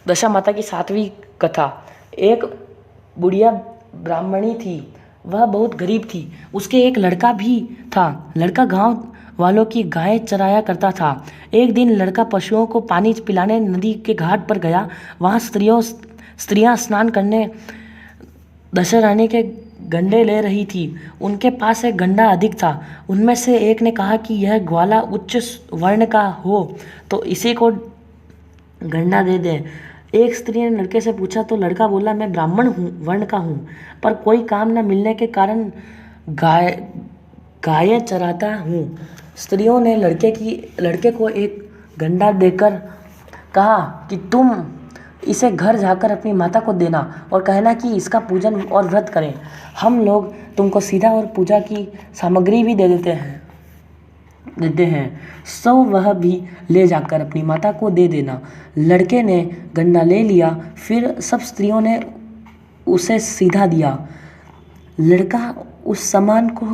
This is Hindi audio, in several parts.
दशा माता की 7वीं कथा। एक बुढ़िया ब्राह्मणी थी, वह बहुत गरीब थी। उसके एक लड़का भी था। लड़का गांव वालों की गाय चराया करता था। एक दिन लड़का पशुओं को पानी पिलाने नदी के घाट पर गया। वहां स्त्रियां स्नान करने दशा रानी के गंडे ले रही थी। उनके पास एक गंडा अधिक था। उनमें से एक ने कहा कि यह ग्वाला उच्च वर्ण का हो तो इसी को गंडा दे दे। एक स्त्री ने लड़के से पूछा तो लड़का बोला, मैं ब्राह्मण वर्ण का हूँ, पर कोई काम न मिलने के कारण गायें चराता हूँ। स्त्रियों ने लड़के को एक गंडा देकर कहा कि तुम इसे घर जाकर अपनी माता को देना और कहना कि इसका पूजन और व्रत करें। हम लोग तुमको सीधा और पूजा की सामग्री भी देते हैं, सो वह भी ले जाकर अपनी माता को दे देना। लड़के ने गंडा ले लिया। फिर सब स्त्रियों ने उसे सीधा दिया। लड़का उस सामान को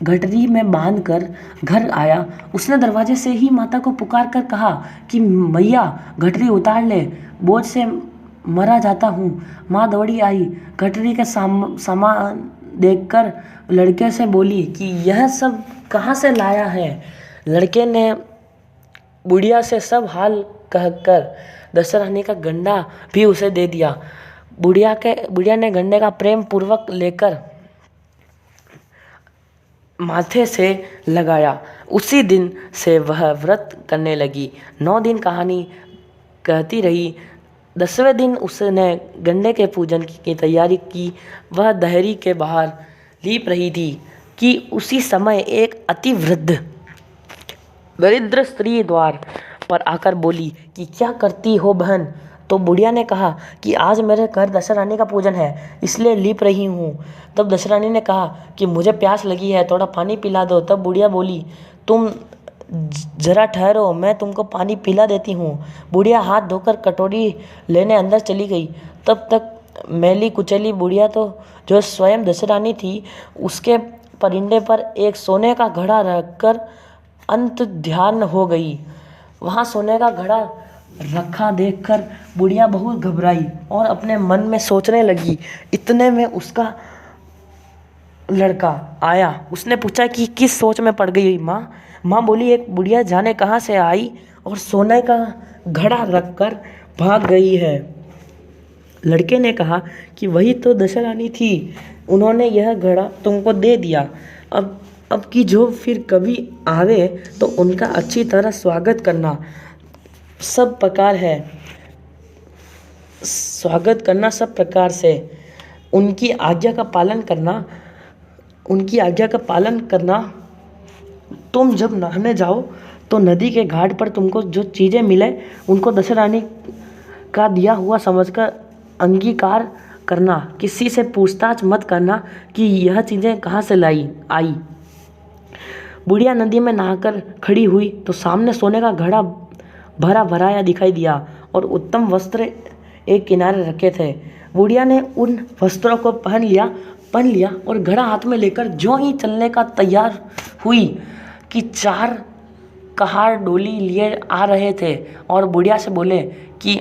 गठरी में बांधकर घर आया। उसने दरवाजे से ही माता को पुकार कर कहा कि मैया गठरी उतार ले, बोझ से मरा जाता हूँ। माँ दौड़ी आई। गठरी के सामान देखकर लड़के से बोली कि यह सब कहाँ से लाया है। लड़के ने बुढ़िया से सब हाल कहकर दशा रानी का गंडा भी उसे दे दिया। बुढ़िया ने गंडे का प्रेम पूर्वक लेकर माथे से लगाया। उसी दिन से वह व्रत करने लगी। 9 दिन कहानी कहती रही। 10वें दिन उसने गंडे के पूजन की तैयारी की। वह दहरी के बाहर लीप रही थी कि उसी समय एक अति वृद्ध दरिद्र स्त्री द्वार पर आकर बोली कि क्या करती हो बहन। तो बुढ़िया ने कहा कि आज मेरे घर दशा रानी का पूजन है, इसलिए लीप रही हूँ। तब दशा रानी ने कहा कि मुझे प्यास लगी है, थोड़ा पानी पिला दो। तब बुढ़िया बोली, तुम जरा ठहरो, मैं तुमको पानी पिला देती हूँ। बुढ़िया हाथ धोकर कटोरी लेने अंदर चली गई। तब तक मैली कुचली बुढ़िया तो जो स्वयं दशा रानी थी, उसके परिंदे पर एक सोने का घड़ा रखकर अंत ध्यान हो गई। वहाँ सोने का घड़ा रखा देखकर बुढ़िया बहुत घबराई और अपने मन में सोचने लगी। इतने में उसका लड़का आया। उसने पूछा कि किस सोच में पड़ गई माँ। माँ बोली, एक बुढ़िया जाने कहाँ से आई और सोने का घड़ा रखकर भाग गई है। लड़के ने कहा कि वही तो दशा रानी थी, उन्होंने यह घड़ा तुमको दे दिया। अब की जो फिर कभी आवे तो उनका अच्छी तरह स्वागत करना। सब प्रकार से उनकी आज्ञा का पालन करना। तुम जब नहाने जाओ तो नदी के घाट पर तुमको जो चीज़ें मिले उनको दशा रानी का दिया हुआ समझकर अंगीकार करना। किसी से पूछताछ मत करना कि यह चीज़ें कहाँ से आई। बुढ़िया नदी में नहाकर खड़ी हुई तो सामने सोने का घड़ा भरा भराया दिखाई दिया और उत्तम वस्त्र एक किनारे रखे थे। बुढ़िया ने उन वस्त्रों को पहन लिया और घड़ा हाथ में लेकर जो ही चलने का तैयार हुई कि 4 कहार डोली लिए आ रहे थे और बुढ़िया से बोले कि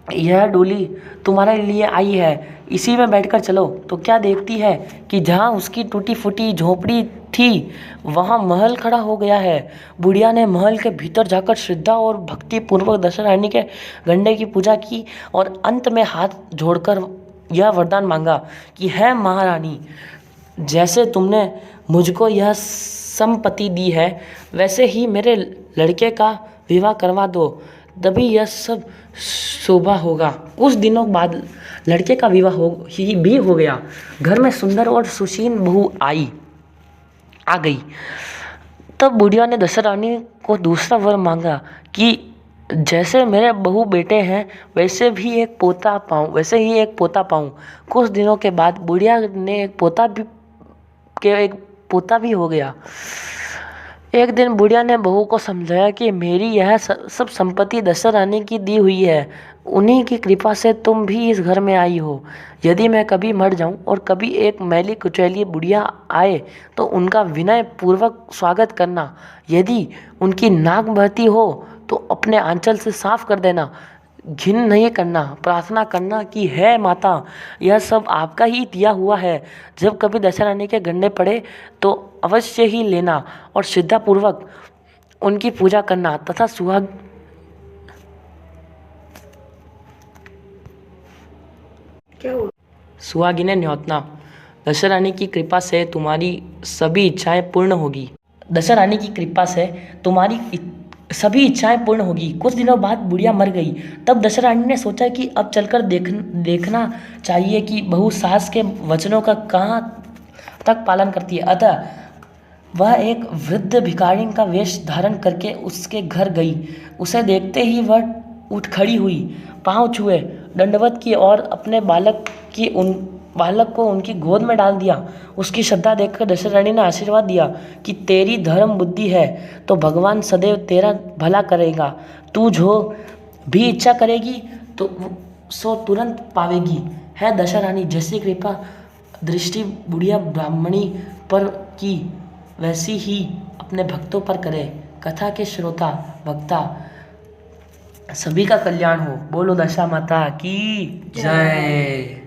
यह डोली तुम्हारे लिए आई है, इसी में बैठकर चलो। तो क्या देखती है कि जहाँ उसकी टूटी फूटी झोपड़ी थी वहाँ महल खड़ा हो गया है। बुढ़िया ने महल के भीतर जाकर श्रद्धा और भक्ति पूर्वक दशा रानी के गंडे की पूजा की और अंत में हाथ जोड़कर यह वरदान मांगा कि है महारानी, जैसे तुमने मुझको यह संपत्ति दी है वैसे ही मेरे लड़के का विवाह करवा दो, तभी यह सब शोभा होगा। कुछ दिनों बाद लड़के का विवाह भी हो गया। घर में सुंदर और सुशील बहू आ गई। तब बुढ़िया ने दशा रानी को दूसरा वर मांगा कि जैसे मेरे बहू बेटे हैं वैसे ही एक पोता पाऊँ। कुछ दिनों के बाद बुढ़िया ने एक पोता भी हो गया। एक दिन बुढ़िया ने बहू को समझाया कि मेरी यह सब संपत्ति दशा रानी की दी हुई है, उन्हीं की कृपा से तुम भी इस घर में आई हो। यदि मैं कभी मर जाऊं और कभी एक मैली कुचैली बुढ़िया आए तो उनका विनय पूर्वक स्वागत करना। यदि उनकी नाक बहती हो तो अपने आंचल से साफ कर देना। घिन नहीं करना, प्रार्थना करना कि है माता, यह सब आपका ही दिया हुआ है। जब कभी दशा रानी के गन्ने पड़े तो अवश्य ही लेना और श्रद्धापूर्वक उनकी पूजा करना तथा सुहागिनें न्योतना। दशा रानी की कृपा से तुम्हारी सभी इच्छाएं पूर्ण होगी। दशा रानी की कृपा से तुम्हारी सभी इच्छाएं पूर्ण होगी। कुछ दिनों बाद बुढ़िया मर गई। तब दशा रानी ने सोचा कि अब चलकर देखना चाहिए कि बहू सास के वचनों का कहाँ तक पालन करती है। अतः वह एक वृद्ध भिखारिन का वेश धारण करके उसके घर गई। उसे देखते ही वह उठ खड़ी हुई, पांव छुए, दंडवत की और अपने बालक को उनकी गोद में डाल दिया। उसकी श्रद्धा देखकर दशा रानी ने आशीर्वाद दिया कि तेरी धर्म बुद्धि है तो भगवान सदैव तेरा भला करेगा। तू जो भी इच्छा करेगी तो सो तुरंत पावेगी। है दशा रानी जैसी कृपा दृष्टि बुढ़िया ब्राह्मणी पर की, वैसी ही अपने भक्तों पर करे। कथा के श्रोता भक्ता सभी का कल्याण हो। बोलो दशा माता की जय।